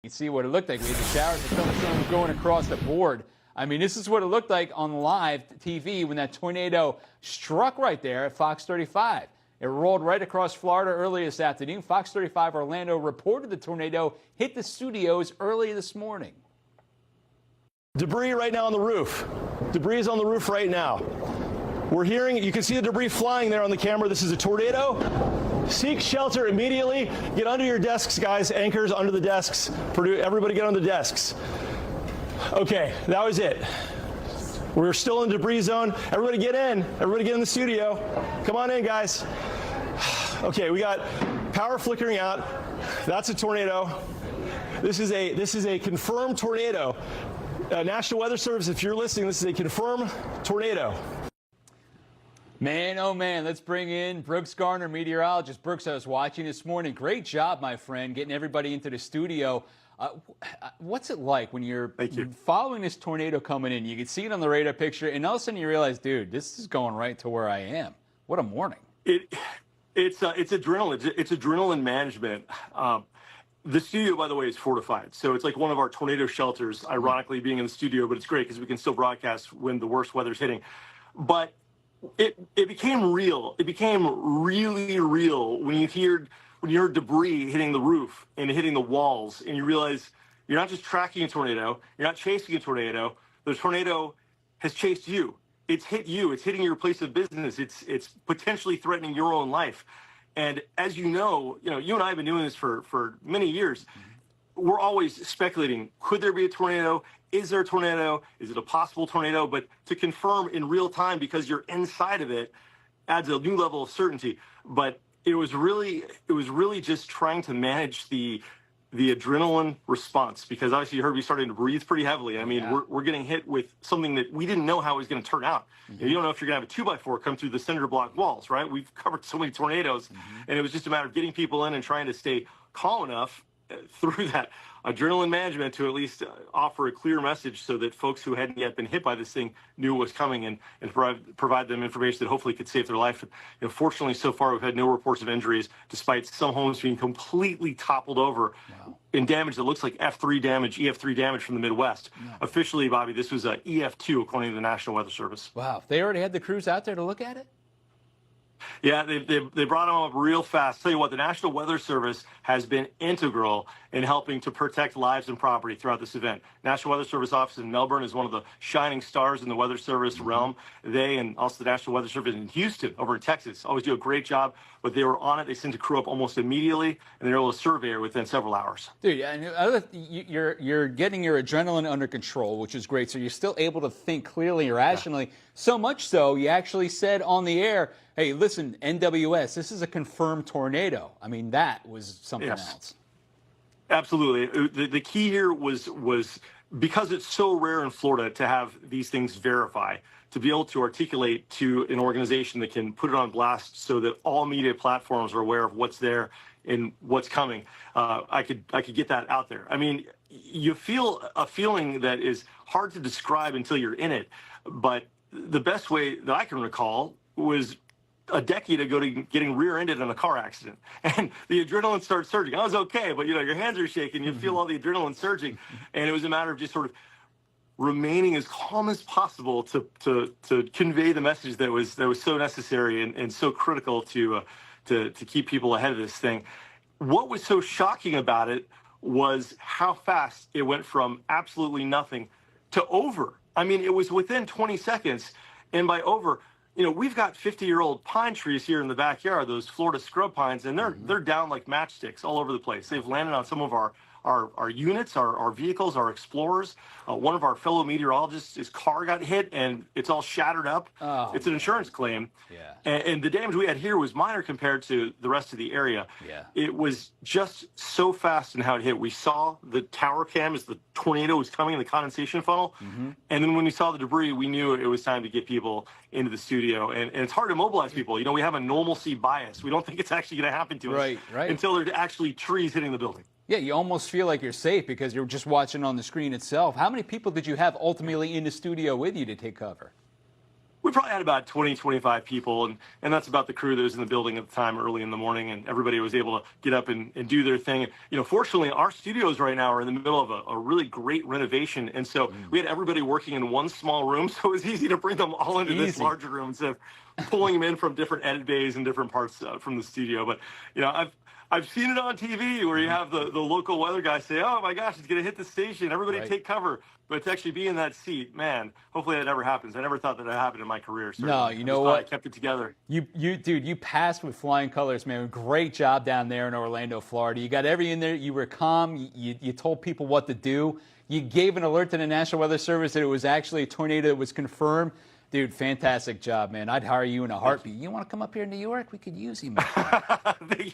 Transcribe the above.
You see what it looked like. We had the showers of thunderstorms going across the board. I mean, this is what it looked like on live TV when that tornado struck right there at Fox 35. It rolled right across Florida early this afternoon. Fox 35 Orlando reported the tornado hit the studios early this morning. Debris right now on the roof. Debris is on the roof right now. We're hearing, you can see the debris flying there on the camera. This is a tornado. Seek shelter immediately. Get under your desks, guys. Anchors under the desks. Everybody get on the desks. Okay, that was it. We're still in debris zone. Everybody get in. Everybody get in the studio. Come on in, guys. Okay, we got power flickering out. That's a tornado. This is a confirmed tornado. National Weather Service, if you're listening, this is a confirmed tornado. Man, oh man, let's bring in Brooks Garner, meteorologist. Brooks, I was watching this morning. Great job, my friend, getting everybody into the studio. What's it like when you're following this tornado coming in? You can see it on the radar picture, and all of a sudden you realize, dude, this is going right to where I am. What a morning. It's adrenaline. It's adrenaline management. The studio, by the way, is fortified. So it's like one of our tornado shelters, ironically being in the studio, but it's great because we can still broadcast when the worst weather's hitting. But it became real. It became really real when you heard debris hitting the roof and hitting the walls, and you realize you're not just tracking a tornado, you're not chasing a tornado. The tornado has chased you. It's hit you. It's hitting your place of business. It's potentially threatening your own life. And as you know, you and I have been doing this for many years. We're always speculating, could there be a tornado? Is there a tornado? Is it a possible tornado? But to confirm in real time, because you're inside of it, adds a new level of certainty. But it was really just trying to manage the adrenaline response, because obviously you heard me starting to breathe pretty heavily. I mean, we're getting hit with something that we didn't know how it was going to turn out. You don't know if you're going to have a 2x4 come through the cinder block walls, right? We've covered so many tornadoes, and it was just a matter of getting people in and trying to stay calm enough through that adrenaline management to at least offer a clear message so that folks who hadn't yet been hit by this thing knew what was coming, and provide them information that hopefully could save their life. Fortunately, so far, we've had no reports of injuries, despite some homes being completely toppled over in damage that looks like F3 damage, EF3 damage from the Midwest. Officially, Bobby, this was a EF2, according to the National Weather Service. Wow. They already had the crews out there to look at it? Yeah, they brought them up real fast. Tell you what, the National Weather Service has been integral in helping to protect lives and property throughout this event. National Weather Service office in Melbourne is one of the shining stars in the Weather Service realm. They, and also the National Weather Service in Houston over in Texas, always do a great job. But they were on it. They sent a crew up almost immediately, and they were able to survey it within several hours. Dude, you're getting your adrenaline under control, which is great. So you're still able to think clearly and rationally. So much so, you actually said on the air, hey, listen, NWS, this is a confirmed tornado. I mean, that was something else. Absolutely. The key here was because it's so rare in Florida to have these things verify, to be able to articulate to an organization that can put it on blast so that all media platforms are aware of what's there and what's coming. I could get that out there. I mean, you feel a feeling that is hard to describe until you're in it. But the best way that I can recall was a decade ago to getting rear-ended in a car accident, and the adrenaline starts surging. I was okay, but your hands are shaking, you feel all the adrenaline surging, and it was a matter of just sort of remaining as calm as possible to convey the message that was so necessary and so critical to keep people ahead of this thing. What was so shocking about it was how fast it went from absolutely nothing to over. I mean, it was within 20 seconds, and by over, we've got 50-year-old pine trees here in the backyard, those Florida scrub pines, and they're down like matchsticks all over the place. They've landed on some of our units, our vehicles, our Explorers. One of our fellow meteorologists, his car got hit, and it's all shattered up. Oh, it's an insurance claim. Yeah. And the damage we had here was minor compared to the rest of the area. Yeah. It was just so fast in how it hit. We saw the tower cam as the tornado was coming in the condensation funnel. And then when we saw the debris, we knew it was time to get people into the studio. And it's hard to mobilize people. We have a normalcy bias. We don't think it's actually going to happen to us until there's actually trees hitting the building. Yeah, you almost feel like you're safe because you're just watching on the screen itself. How many people did you have ultimately in the studio with you to take cover? We probably had about 20, 25 people, and that's about the crew that was in the building at the time early in the morning, and everybody was able to get up and do their thing. You know, fortunately, our studios right now are in the middle of a really great renovation, and so we had everybody working in one small room, so it was easy to bring them all into this larger room instead of pulling them in from different edit bays and different parts from the studio. But, you know, I've seen it on TV where you have the local weather guy say, "Oh my gosh, it's going to hit the station. Everybody take cover." But to actually be in that seat, man, hopefully that never happens. I never thought that happened in my career. Certainly. No, you know what? I kept it together. Dude, you passed with flying colors, man. Great job down there in Orlando, Florida. You got everything in there. You were calm. You told people what to do. You gave an alert to the National Weather Service that it was actually a tornado that was confirmed. Dude, fantastic job, man. I'd hire you in a heartbeat. You want to come up here in New York? We could use you, man. Thank you.